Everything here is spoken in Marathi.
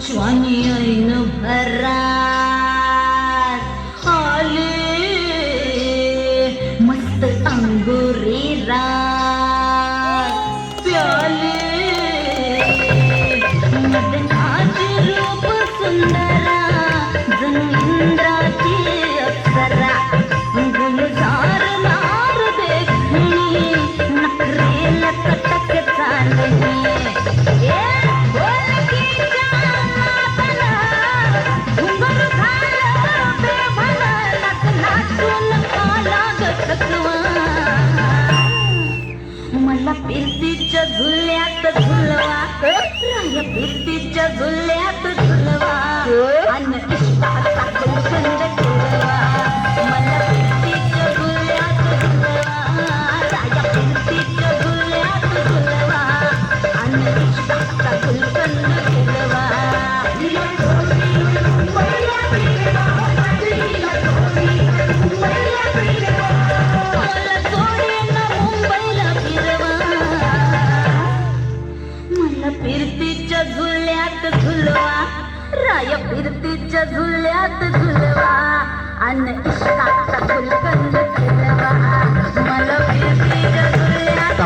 ज्वानी ऐन भरात आले मस्त अंगुरी रात प्याले मदनाचे रूप सुंदरा जणू इंद्राची अप्सरा गुलजार नार देखणी नखरेला कटक चालली मला फिरतीच्या झुल्यात झुलवा राया फिरतीच्या झुल्यात झुलवा अन इश्काचा गुलकंद ठेवा मला फिरतीच्या झुल्यात झुलवा राया फिरतीच्या झुल्यात झुलवा अन इश्काचा गुलकंद ठेवा फिरतीच्या झुल्यात झुलवा राया फिरतीच्या झुल्यात झुलवा अन इश्काचा गुलकंद ठेवा मला फिरतीच्या झुल्यात